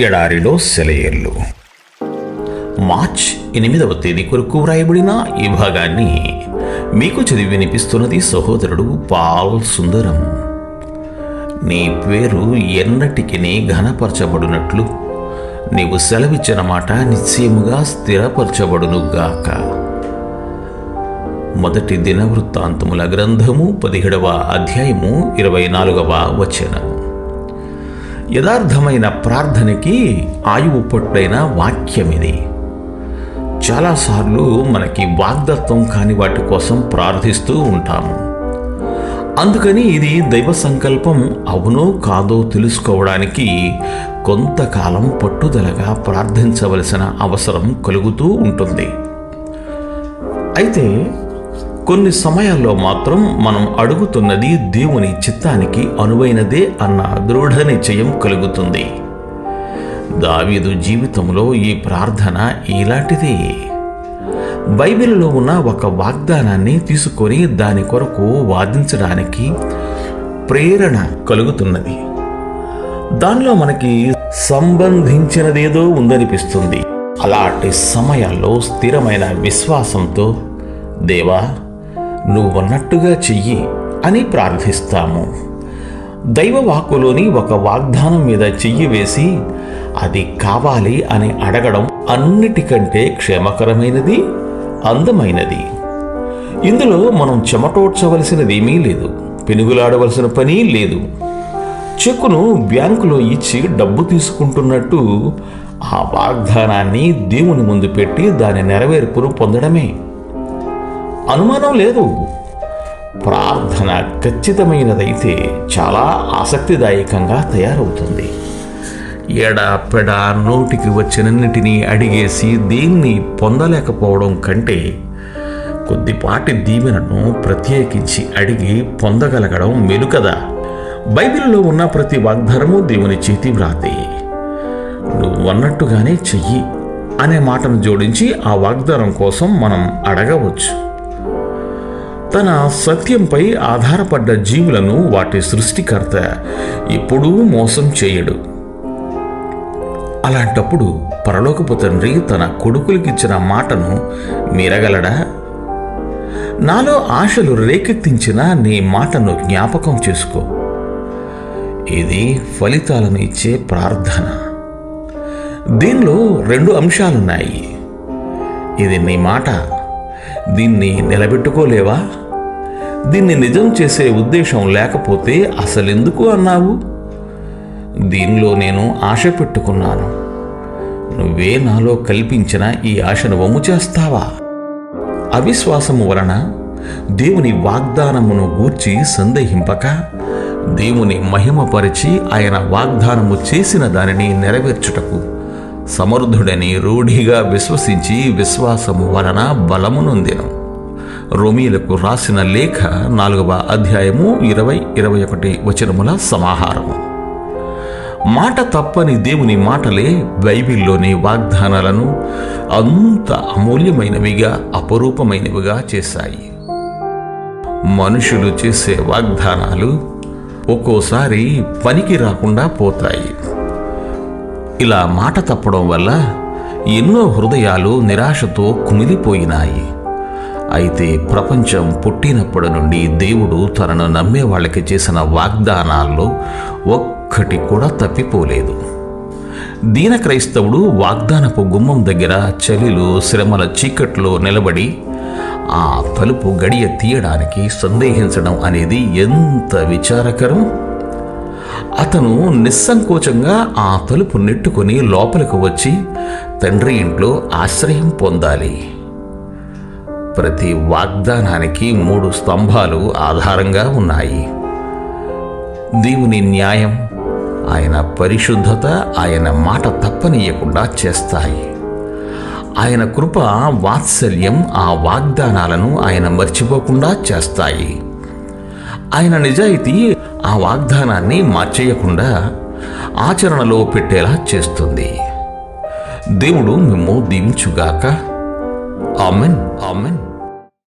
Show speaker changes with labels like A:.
A: ఎడారిలో సెలయేర్లు. మార్చ్ 8వ తేదీ కొరకు వ్రాయబడిన ఈ భాగాన్ని మీకు చదివి వినిపిస్తున్నది సహోదరుడు పాల్ సుందరం. నీ పేరు ఎన్నటికి ఘనపరచబడినట్లు నీవు సెలవిచ్చిన మాట నిశ్చయముగా స్థిరపరచబడునుగాక. మొదటి దినవృత్తాంతముల గ్రంథము 17వ అధ్యాయము 24వ వచనం. యథార్థమైన ప్రార్థనకి ఆయువు పట్టైన వాక్యమిది. చాలాసార్లు మనకి వాగ్దత్వం కాని వాటి కోసం ప్రార్థిస్తూ ఉంటాము. అందుకని ఇది దైవ సంకల్పం అవునో కాదో తెలుసుకోవడానికి కొంతకాలం పట్టుదలగా ప్రార్థించవలసిన అవసరం కలుగుతూ ఉంటుంది. అయితే కొన్ని సమయాల్లో మాత్రం మనం అడుగుతున్నది దేవుని చిత్తానికి అనువైనదే అన్న దృఢ నిశ్చయం కలుగుతుంది. దావీదు జీవితంలో ఈ ప్రార్థన ఇలాంటిదే. బైబిల్లో ఉన్న ఒక వాగ్దానాన్ని తీసుకొని దాని కొరకు వాదించడానికి ప్రేరణ కలుగుతున్నది. దానిలో మనకి సంబంధించినదేదో ఉందనిపిస్తుంది. అలాంటి సమయాల్లో స్థిరమైన విశ్వాసంతో దేవా నువ్వన్నట్టుగా చెయ్యి అని ప్రార్థిస్తాము. దైవవాక్కులోని ఒక వాగ్దానం మీద చెయ్యి వేసి అది కావాలి అని అడగడం అన్నిటికంటే క్షేమకరమైనది, అందమైనది. ఇందులో మనం చెమటోడ్చవలసినదేమీ లేదు, పెనుగులాడవలసిన పని లేదు. చెక్కును బ్యాంకులో ఇచ్చి డబ్బు తీసుకుంటున్నట్టు ఆ వాగ్దానాన్ని దేవుని ముందు పెట్టి దాని నెరవేర్పును పొందడమే. అనుమానం లేదు. ప్రార్థన ఖచ్చితమైనదైతే చాలా ఆసక్తిదాయకంగా తయారవుతుంది. ఎడాపెడ నోటికి వచ్చినన్నిటినీ అడిగేసి దీన్ని పొందలేకపోవడం కంటే కొద్దిపాటి దీవెనను ప్రత్యేకించి అడిగి పొందగలగడం మేలు కదా. బైబిల్లో ఉన్న ప్రతి వాగ్దానము దేవుని చేతి వ్రాతే. నువ్వన్నట్టుగానే చెయ్యి అనే మాటను జోడించి ఆ వాగ్దానం కోసం మనం అడగవచ్చు. తన సత్యంపై ఆధారపడ్డ జీవులను వాటి సృష్టికర్త ఎప్పుడూ మోసం చేయడు. అలాంటప్పుడు పరలోకపు తండ్రి తన కొడుకులకిచ్చిన మాటను మీరగలడా? నాలో ఆశలు రేకెత్తించిన నీ మాటను జ్ఞాపకం చేసుకో. ఇది ఫలితాలను ఇచ్చే ప్రార్థన. దీనిలో 2 అంశాలున్నాయి. ఇది నీ మాట, దీన్ని నిలబెట్టుకోలేవా? దీన్ని నిజం చేసే ఉద్దేశం లేకపోతే అసలెందుకు అన్నావు? దీనిలో నేను ఆశ పెట్టుకున్నాను. నువ్వే నాలో కల్పించిన ఈ ఆశను వమ్ము చేస్తావా? అవిశ్వాసము వలన దేవుని వాగ్దానమును గూర్చి సందేహింపక దేవుని మహిమపరిచి ఆయన వాగ్దానము చేసిన దానిని నెరవేర్చుటకు సమర్థుడని రూఢిగా విశ్వసించి విశ్వాసము వలన బలమునొందెను. రోమీయులకు రాసిన లేఖ 4వ అధ్యాయము 20-21 వచనముల సమాహారము. మాట తప్పని దేవుని మాటలే బైబిల్లోని వాగ్దానాలను అంత అమూల్యమైనవిగా, అపరూపమైనవిగా చేశాయి. మనుషులు చేసే వాగ్దానాలు ఒక్కోసారి పనికి రాకుండా పోతాయి. ఇలా మాట తప్పడం వల్ల ఎన్నో హృదయాలు నిరాశతో కుమిలిపోయినాయి. అయితే ప్రపంచం పుట్టినప్పటి నుండి దేవుడు తనను నమ్మే వాళ్ళకి చేసిన వాగ్దానాల్లో ఒక్కటి కూడా తప్పిపోలేదు. దీన క్రైస్తవుడు వాగ్దానపు గుమ్మం దగ్గర చలిలో, శ్రమల చీకట్లో నిలబడి ఆ తలుపు గడియ తీయడానికి సందేహించడం అనేది ఎంత విచారకరం. అతను నిస్సంకోచంగా ఆ తలుపు నెట్టుకుని లోపలికి వచ్చి తండ్రి ఇంట్లో ఆశ్రయం పొందాలి. ప్రతి వాగ్దానానికి 3 స్తంభాలు ఆధారంగా ఉన్నాయి. దేవుని న్యాయం, ఆయన పరిశుద్ధత ఆయన మాట తప్పనీయకుండా చేస్తాయి. ఆయన కృప, వాత్సల్యం ఆ వాగ్దానాలను ఆయన మర్చిపోకుండా చేస్తాయి. ఆయన నిజాయితీ ఆ వాగ్దానాన్ని మార్చేయకుండా ఆచరణలో పెట్టేలా చేస్తుంది. దేవుడు మిమ్ము దీవించుగాక. Amen, amen.